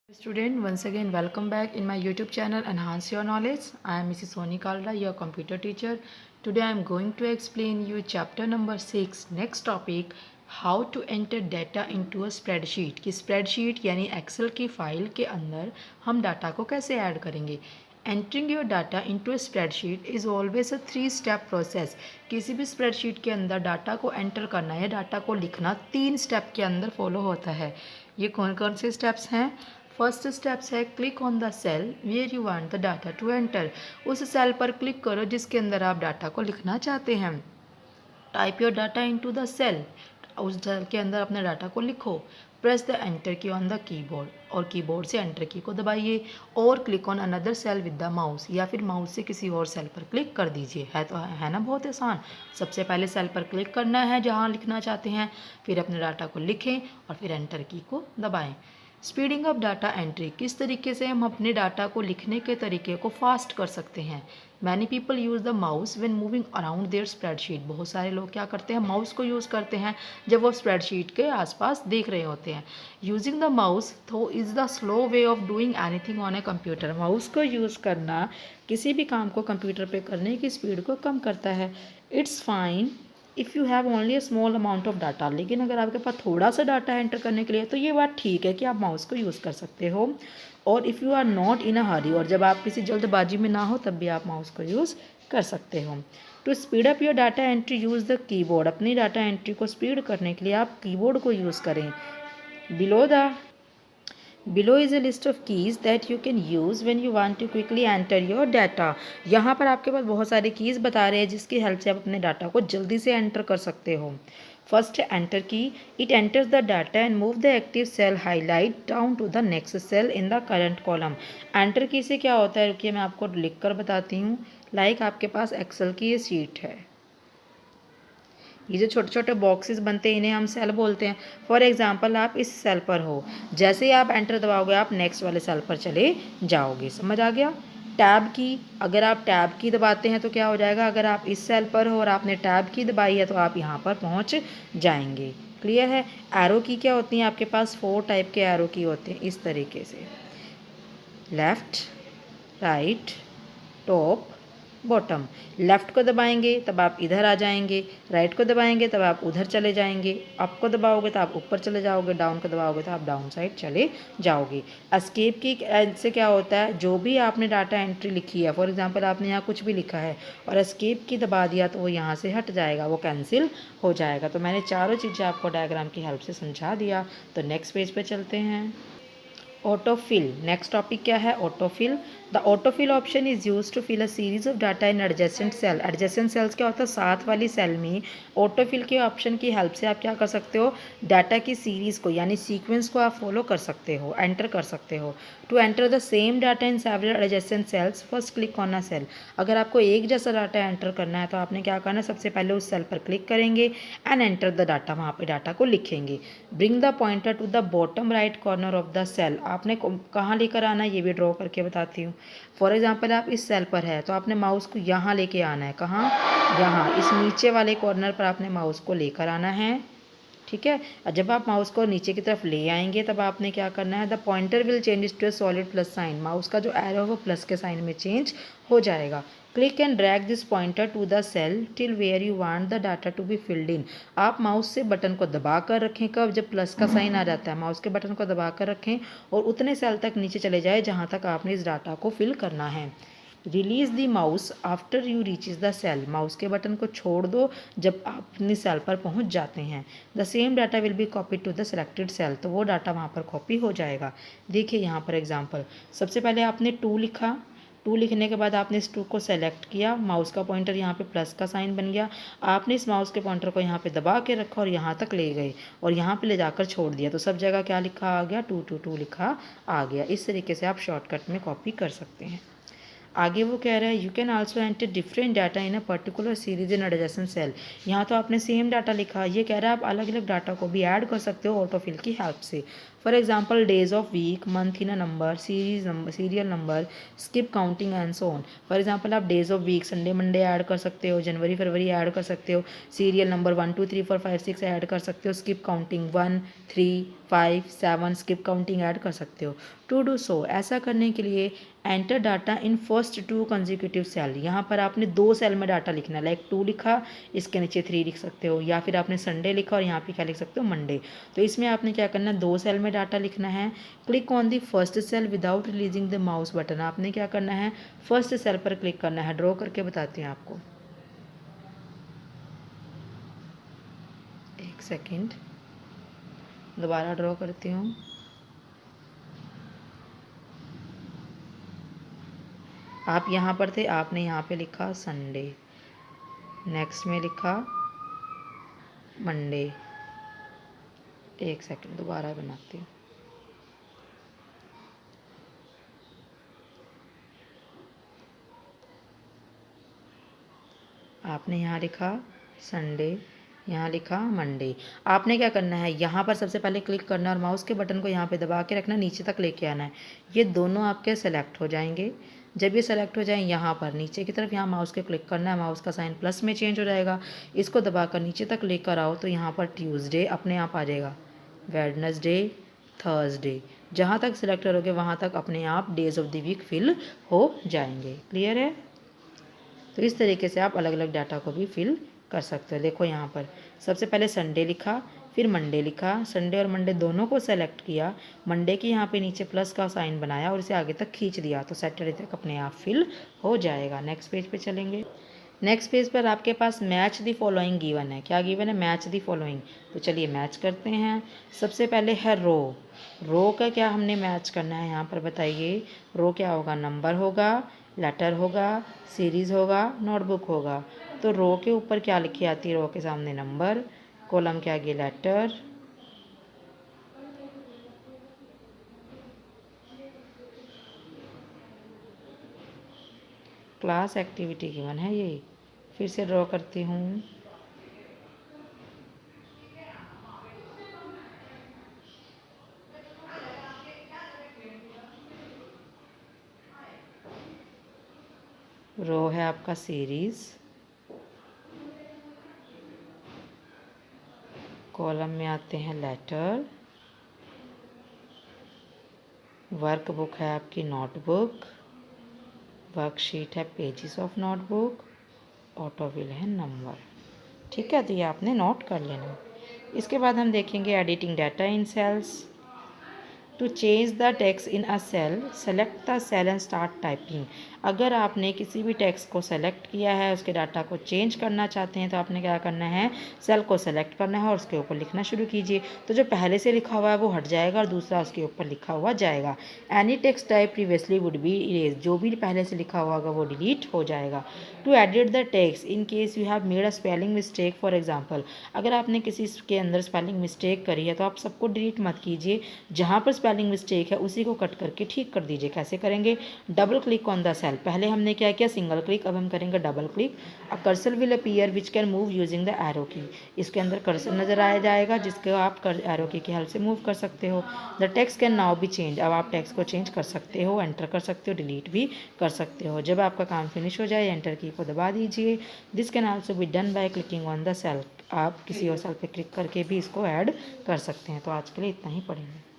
Student, once again welcome back in my YouTube channel Enhance Your Knowledge. I am Mrs. Soni Kalra, your computer teacher. Today I am going to explain you chapter number 6. Next topic, how to enter data into a spreadsheet. कि spreadsheet यानी Excel की file के अंदर हम data को कैसे add करेंगे. Entering your data into a spreadsheet is always a 3-step process. किसी भी स्प्रेडशीट के अंदर डाटा को एंटर करना या डाटा को लिखना 3 स्टेप के अंदर फॉलो होता है. ये कौन कौन से स्टेप्स हैं. फर्स्ट स्टेप्स है click on the cell where you want the data to enter. उस सेल पर क्लिक करो जिसके अंदर आप डाटा को लिखना चाहते हैं. Type your data into the cell. उस सेल के अंदर अपने डाटा को लिखो. Press the enter key on the keyboard और कीबोर्ड से एंटर की को दबाइए और click on another cell with the mouse या फिर माउस से किसी और सेल पर क्लिक कर दीजिए. है ना बहुत आसान. सबसे पहले सेल पर क्लिक करना है जहां लिखना चाहते हैं, फिर अपने डाटा को लिखें और फिर एंटर की को दबाएं. Speeding up data entry. किस तरीके से हम अपने डाटा को लिखने के तरीके को फास्ट कर सकते हैं. Many people use the mouse when moving around their spreadsheet. बहुत सारे लोग क्या करते हैं, माउस को यूज़ करते हैं जब वो स्प्रेडशीट के आसपास देख रहे होते हैं. यूजिंग द माउस थो is the slow way of doing anything on a computer. Mouse को यूज़ करना किसी भी काम को कंप्यूटर पे करने की स्पीड को कम करता है. It's fine if you have only a small amount of data. लेकिन अगर आपके पास थोड़ा सा डाटा एंटर करने के लिए तो ये बात ठीक है कि आप माउस को यूज़ कर सकते हो. और if you are not in a hurry, और जब आप किसी जल्दबाजी में ना हो तब भी आप माउस को यूज़ कर सकते हो. To speed up your data entry use the keyboard. अपनी डाटा एंट्री को स्पीड करने के लिए आप कीबोर्ड को यूज़ करें. Below is a list of keys that you can use when you want to quickly enter your data. यहाँ पर आपके पास बहुत सारे कीज़ बता रहे हैं जिसकी हेल्प से आप अपने डाटा को जल्दी से एंटर कर सकते हो. First enter key. It enters the data and move the active cell highlight down to the next cell in the current column. Enter key से क्या होता है, रुकिए मैं आपको लिख कर बताती हूँ. लाइक आपके पास एक्सेल की ये शीट है. ये जो छोटे छोटे बॉक्सेस बनते हैं इन्हें हम सेल बोलते हैं. फॉर एग्जांपल आप इस सेल पर हो, जैसे ही आप एंटर दबाओगे आप नेक्स्ट वाले सेल पर चले जाओगे. समझ आ गया. टैब की. अगर आप टैब की दबाते हैं तो क्या हो जाएगा, अगर आप इस सेल पर हो और आपने टैब की दबाई है तो आप यहाँ पर पहुँच जाएंगे. क्लियर है. एरो की क्या होती हैं, आपके पास 4 टाइप के एरो की होते हैं इस तरीके से. Left, right, top, bottom. Left को दबाएंगे तब आप इधर आ जाएंगे, राइट को दबाएंगे तब आप उधर चले जाएंगे, अप को दबाओगे तो आप ऊपर चले जाओगे, डाउन को दबाओगे तो आप डाउन साइड चले जाओगे. एस्केप की से क्या होता है, जो भी आपने डाटा एंट्री लिखी है, फॉर एग्जांपल आपने यहाँ कुछ भी लिखा है और एस्केप की दबा दिया तो वो यहाँ से हट जाएगा, वो कैंसिल हो जाएगा. तो मैंने चारों चीज़ें आपको डायग्राम की हेल्प से समझा दिया. तो नेक्स्ट पेज पे चलते हैं. ऑटोफिल. नेक्स्ट टॉपिक क्या है, autofill. The autofill option is use to fill a series of data in adjacent cell. Adjacent cells क्या होता है, साथ वाली सेल में ऑटोफिल के ऑप्शन की हेल्प से आप क्या कर सकते हो, डाटा की सीरीज़ को यानी सीक्वेंस को आप फॉलो कर सकते हो, एंटर कर सकते हो. To enter the same data in several adjacent cells first click on a cell. अगर आपको एक जैसा डाटा एंटर करना है तो आपने क्या करना है, सबसे पहले उस सेल पर क्लिक करेंगे एंड एंटर द डाटा, वहाँ पे डाटा को लिखेंगे. Bring the pointer to the bottom right corner of the cell. आपने कहाँ लेकर आना है ये भी ड्रॉ करके बताती हूँ. फॉर एग्जांपल आप इस सेल पर है तो आपने माउस को यहाँ लेके आना है. कहाँ, यहाँ इस नीचे वाले कॉर्नर पर आपने माउस को लेकर आना है. ठीक है. और जब आप माउस को नीचे की तरफ ले आएंगे तब आपने क्या करना है, the pointer will change to a solid plus sign. Mouse का जो एरो है वो प्लस के साइन में चेंज हो जाएगा. Click and drag this pointer to the cell till where you want the data to be filled in. आप mouse से बटन को दबा कर रखें, कब, जब प्लस का साइन आ जाता है माउस के बटन को दबा कर रखें और उतने सेल तक नीचे चले जाए जहाँ तक आपने इस डाटा को फिल करना है. Release the mouse after you reaches the cell. Mouse के बटन को छोड़ दो जब आप अपनी सेल पर पहुंच जाते हैं. The same data will be copy to the selected cell. तो वो डाटा वहाँ पर कॉपी हो जाएगा. देखिए यहाँ पर एग्जांपल. सबसे पहले आपने 2 लिखा. 2 लिखने के बाद आपने इस 2 को सेलेक्ट किया, माउस का पॉइंटर यहाँ पे प्लस का साइन बन गया. आपने इस माउस के पॉइंटर को यहाँ पे दबा के रखा और यहाँ तक ले गए और यहाँ पे ले जाकर छोड़ दिया तो सब जगह क्या लिखा आ गया, 222 लिखा आ गया. इस तरीके से आप शॉर्टकट में कॉपी कर सकते हैं. आगे वो कह रहा है you can also enter different data in a particular series in adjacent cell. यहाँ तो आपने सेम डाटा लिखा, ये कह रहा है आप अलग अलग डाटा को भी ऐड कर सकते हो ऑटोफिल की हेल्प से. For example days of week, month in a number, series number, serial number, skip counting and so on. For example आप days of week Sunday Monday add कर सकते हो, जनवरी फरवरी ऐड कर सकते हो, सीरियल नंबर 1 2 3 4 5 6 ऐड कर सकते हो, skip counting 1 3 5 7 skip counting add कर सकते हो। टू डू सो, ऐसा करने के लिए enter data in first 2 consecutive cell. यहाँ पर आपने 2 सेल में डाटा लिखना है, लाइक 2 लिखा, इसके नीचे 3 लिख सकते हो, या फिर आपने संडे लिखा और यहाँ पे क्या लिख सकते हो, मंडे। तो इसमें आपने क्या करना है, 2 सेल में डाटा लिखना है। Click on the first cell without releasing the mouse button. आपने क्या करना है, फर्स्ट सेल पर क्लिक करना है। ड्रॉ करके बताती हूँ आपको, एक सेकेंड, दोबारा ड्रॉ करती हूँ। आप यहाँ पर थे, आपने यहाँ पे लिखा संडे, नेक्स्ट में लिखा मंडे। एक सेकंड, दोबारा बनाती हूँ। आपने यहाँ लिखा संडे, यहाँ लिखा मंडे। आपने क्या करना है, यहाँ पर सबसे पहले क्लिक करना है और माउस के बटन को यहाँ पे दबा के रखना, नीचे तक लेके आना है। ये दोनों आपके सेलेक्ट हो जाएंगे। जब ये सेलेक्ट हो जाए, यहाँ पर नीचे की तरफ यहाँ माउस के क्लिक करना है, माउस का साइन प्लस में चेंज हो जाएगा। इसको दबाकर नीचे तक लेकर आओ तो यहाँ पर ट्यूसडे अपने आप आ जाएगा, वेडनेसडे, थर्सडे, जहाँ तक सिलेक्ट करोगे वहाँ तक अपने आप days of the week fill हो जाएंगे। क्लियर है? तो इस तरीके से आप अलग अलग डाटा को भी फिल कर सकते हो। देखो यहाँ पर सबसे पहले संडे लिखा, फिर मंडे लिखा, संडे और मंडे दोनों को सेलेक्ट किया, मंडे की यहाँ पे नीचे प्लस का साइन बनाया और इसे आगे तक खींच दिया, तो सैटरडे तक अपने आप फिल हो जाएगा। नेक्स्ट पेज पे चलेंगे। नेक्स्ट पेज पर आपके पास मैच दी फॉलोइंग गिवन है। क्या गिवन है? Match the following. तो चलिए मैच करते हैं। सबसे पहले है रो। रो का क्या हमने मैच करना है यहाँ पर बताइए। रो क्या होगा? नंबर होगा, लेटर होगा, सीरीज़ होगा, नोटबुक होगा। तो रो के ऊपर क्या लिखी आती है? रो के सामने नंबर, कॉलम के आगे लेटर, क्लास एक्टिविटी गिवन है ये। फिर से ड्रॉ करती हूँ। रो है आपका सीरीज़, कॉलम में आते हैं लेटर, वर्कबुक है आपकी नोटबुक, वर्कशीट है पेजेस ऑफ नोटबुक, ऑटोविल है नंबर। ठीक है, तो ये आपने नोट कर लेना। इसके बाद हम देखेंगे editing data in cells. To change the text in a cell, select the cell and start typing. अगर आपने किसी भी टेक्स्ट को सेलेक्ट किया है, उसके डाटा को चेंज करना चाहते हैं, तो आपने क्या करना है, सेल को सेलेक्ट करना है और उसके ऊपर लिखना शुरू कीजिए। तो जो पहले से लिखा हुआ है वो हट जाएगा और दूसरा उसके ऊपर लिखा हुआ जाएगा। Any text type previously would be erase, जो भी पहले से लिखा हुआ होगा वो डिलीट हो जाएगा। To edit the text in case you have made a spelling mistake, for example अगर आपने किसी के अंदर स्पेलिंग मिस्टेक करी है तो आप सबको डिलीट मत कीजिए, जहाँ पर स्पेलिंग मिस्टेक है उसी को कट करके ठीक कर दीजिए। कैसे करेंगे? Double click on the cell. पहले हमने क्या किया, सिंगल क्लिक, अब हम करेंगे double click. A cursor will appear which can move using the arrow key. इसके अंदर कर्सर नजर आया जाएगा जिसको आप एरो की हेल्प से मूव कर सकते हो। The text can now B change. अब आप टेक्स्ट को चेंज कर सकते हो, एंटर कर सकते हो, डिलीट भी कर सकते हो। जब आपका काम फिनिश हो जाए एंटर की को दबा दीजिए। This can also be done by clicking on the cell. आप किसी और सेल पे क्लिक करके भी इसको ऐड कर सकते हैं। तो आज के लिए इतना ही पढ़ेंगे।